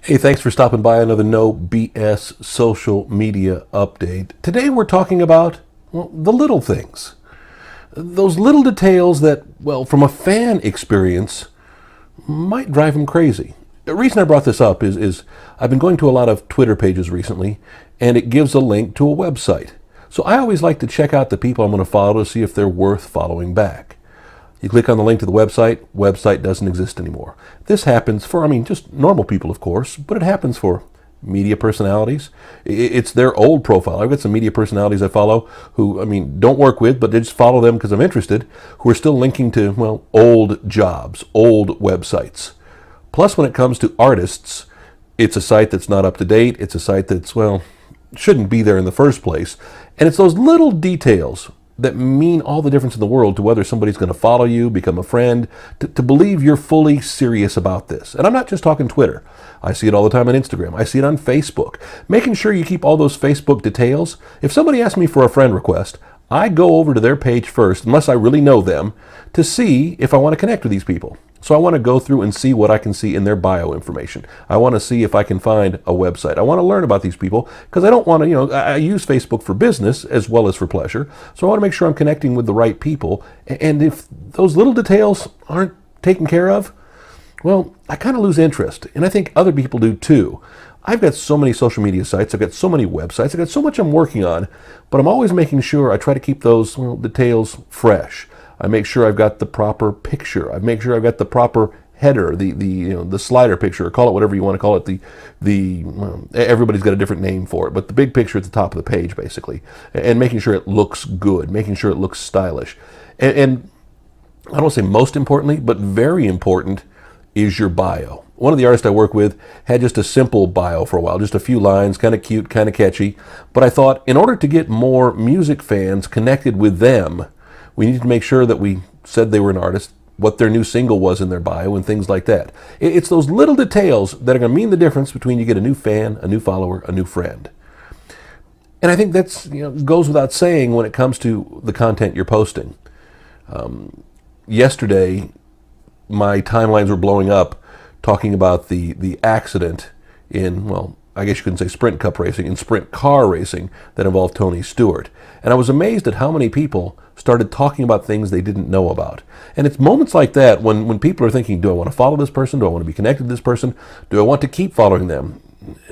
Hey, thanks for stopping by another No BS social media update. Today we're talking about, well, the little things. Those little details that, well, from a fan experience, might drive them crazy. The reason I brought this up is I've been going to a lot of Twitter pages recently, and it gives a link to a website. So I always like to check out the people I'm going to follow to see if they're worth following back. You click on the link to the website doesn't exist anymore. This happens for, just normal people, of course, but it happens for media personalities. It's their old profile. I've got some media personalities I follow who, don't work with, but they just follow them because I'm interested, who are still linking to, old jobs, old websites. Plus, when it comes to artists, it's a site that's not up to date. It's a site that's, shouldn't be there in the first place. And it's those little details that mean all the difference in the world to whether somebody's going to follow you, become a friend, to believe you're fully serious about this. And I'm not just talking Twitter. I see it all the time on Instagram. I see it on Facebook. Making sure you keep all those Facebook details. If somebody asks me for a friend request, I go over to their page first, unless I really know them, to see if I want to connect with these people. So I want to go through and see what I can see in their bio information. I want to see if I can find a website. I want to learn about these people because I don't want to, I use Facebook for business as well as for pleasure. So I want to make sure I'm connecting with the right people. And if those little details aren't taken care of, well, I kind of lose interest. And I think other people do too. I've got so many social media sites. I've got so many websites. I've got so much I'm working on, but I'm always making sure I try to keep those details fresh. I make sure I've got the proper picture. I make sure I've got the proper header, the slider picture, or call it whatever you want to call it. Everybody's got a different name for it, but the big picture at the top of the page, basically, and making sure it looks good, making sure it looks stylish. And I don't want to say most importantly, but very important is your bio. One of the artists I work with had just a simple bio for a while, just a few lines, kind of cute, kind of catchy. But I thought in order to get more music fans connected with them, we needed to make sure that we said they were an artist, what their new single was in their bio, and things like that. It's those little details that are going to mean the difference between you get a new fan, a new follower, a new friend. And I think that's goes without saying when it comes to the content you're posting. Yesterday, my timelines were blowing up talking about the accident in, I guess you couldn't say sprint cup racing, in sprint car racing that involved Tony Stewart. And I was amazed at how many people started talking about things they didn't know about. And it's moments like that when people are thinking, do I want to follow this person? Do I want to be connected to this person? Do I want to keep following them?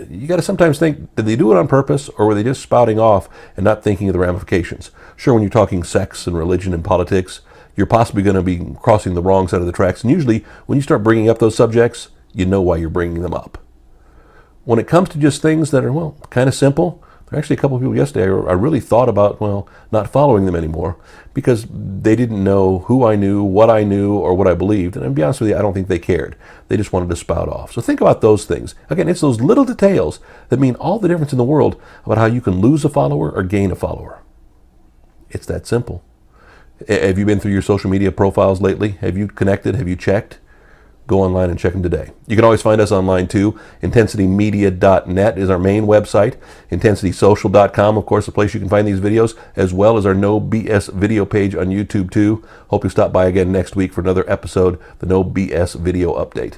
You got to sometimes think, did they do it on purpose, or were they just spouting off and not thinking of the ramifications? Sure, when you're talking sex and religion and politics, you're possibly going to be crossing the wrong side of the tracks. And usually when you start bringing up those subjects, you know why you're bringing them up. When it comes to just things that are, kind of simple, there are actually a couple of people yesterday I really thought about, not following them anymore because they didn't know who I knew, what I knew, or what I believed. And to be honest with you, I don't think they cared. They just wanted to spout off. So think about those things. Again, it's those little details that mean all the difference in the world about how you can lose a follower or gain a follower. It's that simple. Have you been through your social media profiles lately? Have you connected? Have you checked? Go online and check them today. You can always find us online too. IntensityMedia.net is our main website. IntensitySocial.com, of course, the place you can find these videos, as well as our No BS video page on YouTube too. Hope you stop by again next week for another episode, the No BS video update.